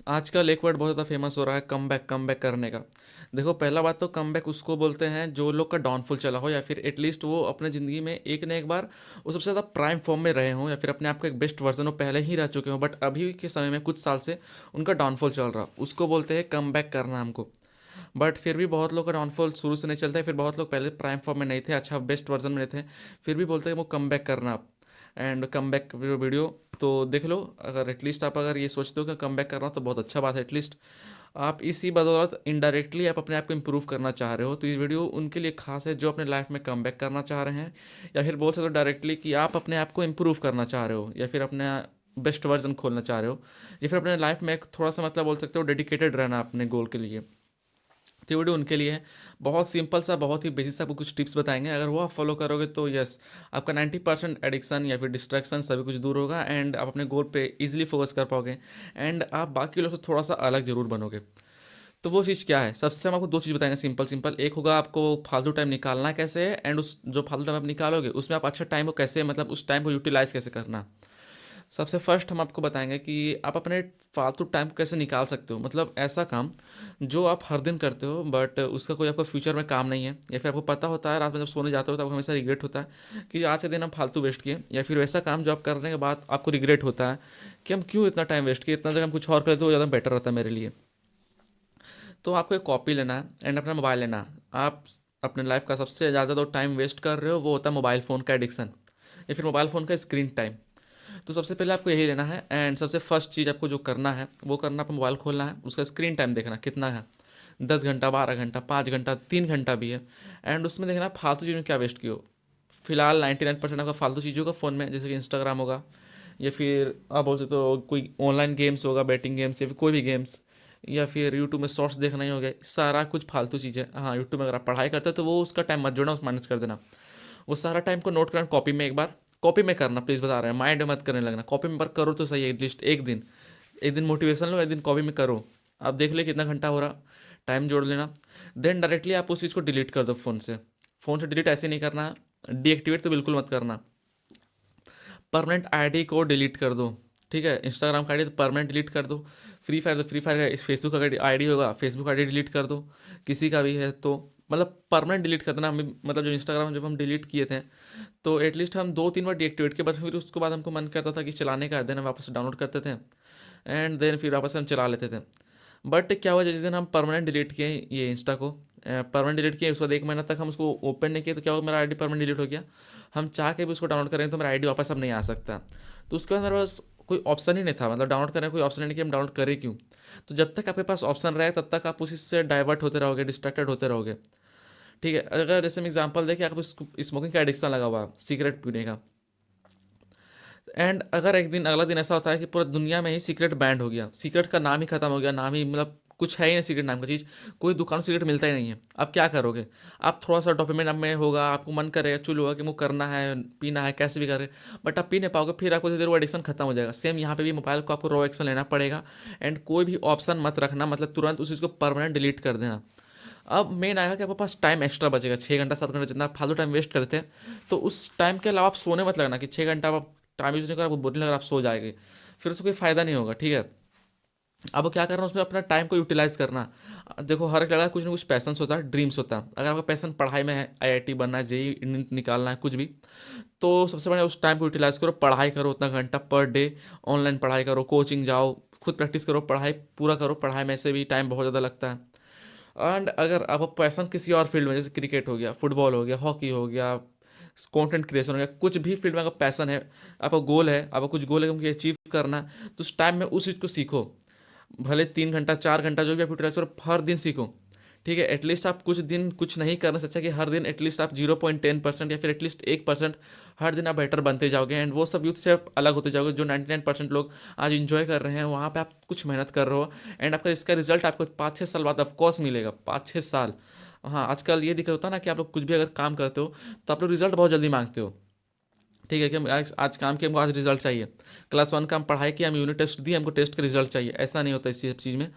आजकल एक वर्ड बहुत ज़्यादा फेमस हो रहा है, कमबैक कमबैक करने का। देखो, पहला बात तो कमबैक उसको बोलते हैं जो लोग का डाउनफॉल चला हो, या फिर एटलीस्ट वो अपने ज़िंदगी में एक ना एक बार वो सबसे ज़्यादा प्राइम फॉर्म में रहे हों, या फिर अपने आप का एक बेस्ट वर्जन वो पहले ही रह चुके हों, बट अभी के समय में कुछ साल से उनका डाउनफॉल चल रहा, उसको बोलते हैं कमबैक करना हमको। बट फिर भी बहुत लोग का डाउनफॉल शुरू से नहीं चलता है, फिर बहुत लोग पहले प्राइम फॉर्म में नहीं थे, अच्छा बेस्ट वर्जन में नहीं थे, फिर भी बोलते हैं वो कम बैक करना आप। एंड कम बैक वीडियो तो देख लो, अगर एटलीस्ट आप अगर ये सोचते हो कि कम बैक करना, तो बहुत अच्छा बात है। एटलीस्ट आप इसी बदौलत इनडायरेक्टली आप अपने आप को इम्प्रूव करना चाह रहे हो, तो ये वीडियो उनके लिए खास है जो अपने लाइफ में कम बैक करना चाह रहे हैं, या फिर बोल सकते हो डायरेक्टली कि आप अपने आप को इम्प्रूव करना चाह रहे हो, या फिर अपने बेस्ट वर्जन खोलना चाह रहे हो, या फिर अपने लाइफ में एक थोड़ा सा मतलब बोल सकते हो डेडिकेटेड रहना अपने गोल के लिए। तो ये वीडियो उनके लिए है। बहुत सिंपल सा, बहुत ही बेसिक सा आपको कुछ टिप्स बताएंगे, अगर वो आप फॉलो करोगे तो यस, आपका 90% एडिक्शन या फिर डिस्ट्रैक्शन सभी कुछ दूर होगा, एंड आप अपने गोल पे इजीली फोकस कर पाओगे, एंड आप बाकी लोग से थोड़ा सा अलग जरूर बनोगे। तो वो चीज़ क्या है, सबसे हम आपको दो चीज़ बताएंगे सिंपल सिंपल। एक होगा आपको फालतू टाइम निकालना कैसे है, एंड उस जो फालतू टाइम आप निकालोगे उसमें आप अच्छा टाइम को कैसे, मतलब उस टाइम को यूटिलाइज कैसे करना। सबसे फर्स्ट हम आपको बताएंगे कि आप अपने फालतू टाइम को कैसे निकाल सकते हो, मतलब ऐसा काम जो आप हर दिन करते हो बट उसका कोई आपको फ्यूचर में काम नहीं है, या फिर आपको पता होता है रात में जब सोने जाते हो तो आपको हमेशा रिग्रेट होता है कि आज के दिन हम फालतू वेस्ट किए, या फिर वैसा काम जो आप करने के बाद आपको रिग्रेट होता है कि हम क्यों इतना टाइम वेस्ट किए, इतना जगह हम कुछ और करते तो ज़्यादा बेटर रहता मेरे लिए। तो आपको एक कॉपी लेना है एंड अपना मोबाइल लेना है। आप अपने लाइफ का सबसे ज़्यादा तो टाइम वेस्ट कर रहे हो वो होता है मोबाइल फ़ोन का एडिक्शन, या फिर मोबाइल फ़ोन का स्क्रीन टाइम। तो सबसे पहले आपको यही लेना है, एंड सबसे फर्स्ट चीज़ आपको जो करना है वो करना, आपको मोबाइल खोलना है, उसका स्क्रीन टाइम देखना कितना है, 10 घंटा, 12 घंटा, 5 घंटा, 3 घंटा भी है, एंड उसमें देखना फालतू चीज़ में क्या वेस्ट किए हो। फिलहाल 99% आपका फालतू चीज़ होगा फ़ोन में, जैसे कि इंस्टाग्राम होगा, या फिर आप बोल सकते हो कोई ऑनलाइन गेम्स होगा, बैटिंग गेम्स, या फिर कोई भी गेम्स, या फिर यूट्यूब में शॉर्ट्स देखना ही हो गया, सारा कुछ फालतू चीज़ है। हाँ, यूट्यूब में अगर आप पढ़ाई करते हो तो वो उसका टाइम मत जोड़ना, उस माइनस कर देना। वो सारा टाइम को नोट करना कॉपी में, एक बार कॉपी में करना प्लीज़, बता रहे हैं, माइंड में मत करने लगना, कॉपी में पर करो तो सही है। एटलीस्ट एक दिन मोटिवेशन लो, एक दिन कॉपी में करो। आप देख ले कितना घंटा हो रहा, टाइम जोड़ लेना। देन डायरेक्टली आप उस चीज़ को डिलीट कर दो फ़ोन से। फ़ोन से डिलीट ऐसे नहीं करना, डीएक्टिवेट तो बिल्कुल मत करना, परमानेंट आईडी को डिलीट कर दो। ठीक है, इंस्टाग्राम का आईडी तो परमानेंट डिलीट कर दो। फ्री फायर तो फ्री फायर का, फेसबुक का आईडी होगा, फेसबुक आईडी डिलीट कर दो, किसी का भी है तो, मतलब परमानेंट डिलीट कर देना। हमें मतलब जो इंस्टाग्राम जब हम डिलीट किए थे तो एटलीस्ट हम 2-3 बार डीएक्टिवेट के बाद फिर उसके बाद हमको मन करता था कि चलाने का, देन हम वापस डाउनलोड करते थे, एंड देन फिर वापस हम चला लेते थे। बट क्या हुआ, जिस दिन हम परमानेंट डिलीट किए ये इंस्टा को, परमानेंट डिलीट किए, उसके बाद 1 महीना तक हम उसको ओपन नहीं किए, तो क्या हुआ, मेरा आईडी परमानेंट डिलीट हो गया। हम चाह के भी उसको डाउनलोड करेंगे तो मेरा आईडी वापस अब नहीं आ सकता। तो उसके बाद मेरे पास कोई ऑप्शन ही नहीं था, मतलब डाउनलोड करने का कोई ऑप्शन नहीं कि हम डाउनलोड करें क्यों। तो जब तक आपके पास ऑप्शन रहेगा तब तक आप उसी से डाइवर्ट होते रहोगे, डिस्ट्रैक्टेड होते रहोगे। ठीक है, अगर जैसे मैं एग्जांपल दें कि आपको स्मोकिंग का एडिक्शन लगा हुआ, सिगरेट पीने का, एंड अगर एक दिन अगला दिन ऐसा होता है कि पूरा दुनिया में ही सिगरेट बैंड हो गया, सिगरेट का नाम ही खत्म हो गया, नाम ही मतलब कुछ है ही नहीं सिगरेट नाम का चीज़, कोई दुकान सिगरेट मिलता ही नहीं है, आप क्या करोगे। आप थोड़ा सा डोपामिन आप में होगा, आपको मन करेगा, चुल होगा कि मुझे करना है, पीना है, कैसे भी करे, बट आप पी नहीं पाओगे, फिर आपको धीरे धीरे वो एडिक्शन खत्म हो जाएगा। सेम यहाँ पे भी मोबाइल को आपको रो एक्शन लेना पड़ेगा, एंड कोई भी ऑप्शन मत रखना, मतलब तुरंत उस चीज़ को परमानेंट डिलीट कर देना। अब मेन आएगा कि आपके पास टाइम एक्स्ट्रा बचेगा, 6 घंटा 7 घंटा जितना आप फालतू टाइम वेस्ट करते हैं, तो उस टाइम के अलावा आप सोने मत लगना कि 6 घंटा आप टाइम यूज नहीं कर, आपको बोरिंग लग रहा आप सो जाएंगे, फिर उससे कोई फ़ायदा नहीं होगा। ठीक है, अब क्या करना, उसमें अपना टाइम को यूटिलाइज करना। देखो, हर एक लड़का का कुछ ना कुछ पैसन्स होता है, ड्रीम्स होता है। अगर आपका पैसन पढ़ाई में है, आईआईटी बनना है, जेई निकालना है, कुछ भी, तो सबसे बढ़िया उस टाइम को यूटिलाइज करो, पढ़ाई करो उतना घंटा पर डे, ऑनलाइन पढ़ाई करो, कोचिंग जाओ, खुद प्रैक्टिस करो, पढ़ाई पूरा करो। पढ़ाई में से भी टाइम बहुत ज़्यादा लगता है। एंड अगर आप पैसन किसी और फील्ड में, जैसे क्रिकेट हो गया, फुटबॉल हो गया, हॉकी हो गया, कंटेंट क्रिएशन हो गया, कुछ भी फील्ड में अगर पैसन है, आपका गोल है, आपका कुछ गोल है कि अचीव करना, तो उस टाइम में उस चीज़ को सीखो। भले 3 घंटा 4 घंटा जो भी आप यूटिलाइज करो, हर दिन सीखो। ठीक है, एटलीस्ट आप कुछ दिन कुछ नहीं करने से अच्छा कि हर दिन एटलीस्ट आप 0.10% या फिर एटलीस्ट 1% हर दिन आप बेटर बनते जाओगे, एंड वो सब यूथ से आप अलग होते जाओगे। जो 99% लोग आज इंजॉय कर रहे हैं, वहाँ पे आप कुछ मेहनत कर रहे हो, एंड आपका इसका रिजल्ट आपको 5-6 साल बाद ऑफकोर्स मिलेगा, 5-6 साल। हाँ, आजकल ये दिक्कत होता है ना कि आप लोग कुछ भी अगर काम करते हो तो आप लोग रिजल्ट बहुत जल्दी मांगते हो। ठीक है कि हम आज काम किया, हमको आज रिजल्ट चाहिए। क्लास 1 का हम पढ़ाई किया, हम यूनिट टेस्ट दिए, हमको टेस्ट का रिजल्ट चाहिए, ऐसा नहीं होता इस चीज़ में।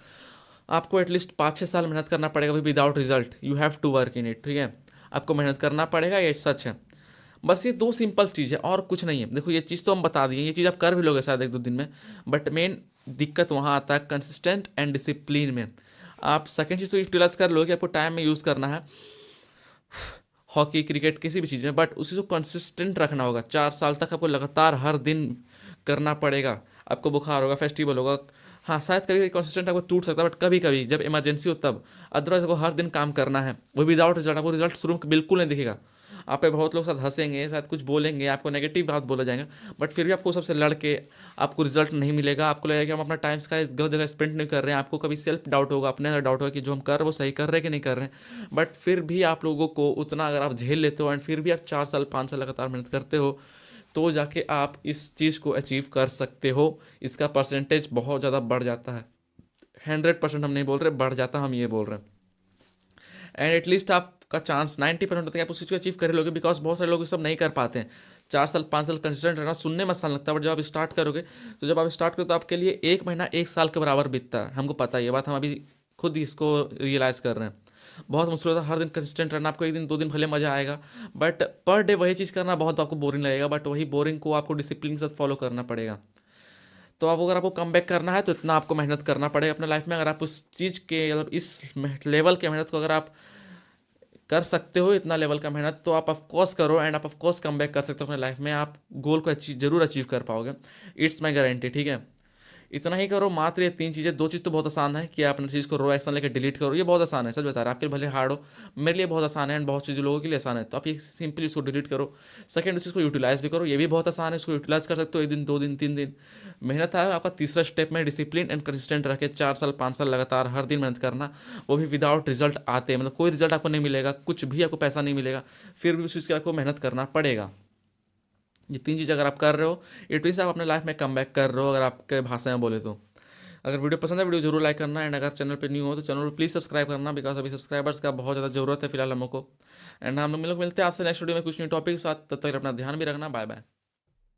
आपको एटलीस्ट 5-6 साल मेहनत करना पड़ेगा, without result you have to work in it. ठीक है, आपको मेहनत करना पड़ेगा, ये सच है। बस ये 2 सिंपल चीज़ है और कुछ नहीं है। देखो ये चीज़ तो हम बता दिए, ये चीज़ आप कर भी लोगे शायद 1-2 दिन में, बट मेन दिक्कत वहाँ आता है कंसिस्टेंट एंड डिसिप्लिन में। आप सेकंड चीज़ तो यूटिलाइज़ कर लोगे, आपको टाइम में यूज़ करना है, हॉकी, क्रिकेट, किसी भी चीज़ में, बट उसी को कंसिस्टेंट रखना होगा। 4 साल तक आपको लगातार हर दिन करना पड़ेगा। आपको बुखार होगा, फेस्टिवल होगा, हाँ, शायद कभी-कभी कंसिस्टेंट आपको टूट सकता है, बट कभी-कभी जब इमरजेंसी हो तब। अदरवाइज़ आपको हर दिन काम करना है, वो विदाउट रिजल्ट। आपको रिजल्ट शुरू में बिल्कुल नहीं दिखेगा। आप पे बहुत लोग साथ हँसेंगे, शायद कुछ बोलेंगे, आपको नेगेटिव बात बोला जाएगा, बट फिर भी आपको सबसे लड़ के आपको रिजल्ट नहीं मिलेगा। आपको लगेगा कि हम अपना टाइम का गलत जगह स्पेंड नहीं कर रहे हैं। आपको कभी सेल्फ डाउट होगा, अपने अंदर डाउट होगा कि जो हम कर रहे हैं वो सही कर रहे हैं कि नहीं कर रहे हैं। बट फिर भी आप लोगों को उतना अगर आप झेल लेते हो एंड फिर भी आप 4 साल 5 साल लगातार मेहनत करते हो, तो जाके आप इस चीज़ को अचीव कर सकते हो। इसका परसेंटेज बहुत ज़्यादा बढ़ जाता है। 100% हम नहीं बोल रहे बढ़ जाता, हम ये बोल रहे हैं। एंड एटलीस्ट आपका चांस 90% होता है कि आप उस चीज़ को अचीव कर लोगे, बिकॉज बहुत सारे लोग ये सब नहीं कर पाते हैं। 4 साल 5 साल कंसिस्टेंट रहना सुनने में आसान लगता है, बट जब आप स्टार्ट करोगे, तो जब आप स्टार्ट करो तो आपके लिए 1 महीना 1 साल के बराबर बीतता है। हमको पता है ये बात, हम अभी खुद ही इसको रियलाइज़ कर रहे हैं। बहुत मुश्किल होता है हर दिन कंसिस्टेंट रहना। आपको 1 दिन 2 दिन भले मज़ा आएगा, बट पर डे वही चीज़ करना बहुत आपको बोरिंग लगेगा, बट वही बोरिंग को आपको डिसिप्लिन के साथ फॉलो करना पड़ेगा। तो अब अगर आपको कम बैक करना है तो इतना आपको मेहनत करना पड़ेगा अपने लाइफ में। अगर आप उस चीज़ के मतलब इस लेवल के मेहनत को अगर आप कर सकते हो, इतना लेवल का मेहनत, तो आप ऑफकोर्स करो एंड आप ऑफकोर्स कम बैक कर सकते हो अपने लाइफ में। आप गोल को जरूर अचीव कर पाओगे, इट्स माई गारंटी, ठीक है। इतना ही करो, मात्र ये 3 चीज़ें। 2 चीज़ तो बहुत आसान है कि आप अपनी चीज़ को रो एक्शन लेकर डिलीट करो, ये बहुत आसान है, सच बता रहा, आपके लिए भले हार्ड हो, मेरे लिए बहुत आसान है एंड बहुत चीज़ लोगों के लिए आसान है। तो आप ये सिंपली उसको डिलीट करो। सेकंड, उस चीज़ को यूटिलाइज भी करो, ये भी बहुत आसान है, उसको यूटिलाइज कर सकते हो 1 दिन 2 दिन 3 दिन। मेहनत है आपका तीसरा स्टेप में डिसिप्लिन एंड कंसिस्टेंट रखे 4 साल 5 साल लगातार हर दिन मेहनत करना, वो भी विदाउट रिजल्ट आते, मतलब कोई रिजल्ट आपको नहीं मिलेगा, कुछ भी आपको पैसा नहीं मिलेगा, फिर भी उस चीज़ की आपको मेहनत करना पड़ेगा। ये 3 चीज़ अगर आप कर रहे हो, इट मीन्स आप अपने लाइफ में कम बैक कर रहे हो, अगर आपके भाषा में बोले तो। अगर वीडियो पसंद है, वीडियो जरूर लाइक करना एंड अगर चैनल पे न्यू हो तो चैनल को प्लीज़ सब्सक्राइब करना, बिकॉज अभी सब्सक्राइबर्स का बहुत ज़्यादा जरूरत है फिलहाल हम लोग को। एंड हम लोग मिलते हैं आपसे नेक्स्ट वीडियो में कुछ न्यू टॉपिक के साथ। तब तक अपना ध्यान भी रखना। Bye bye.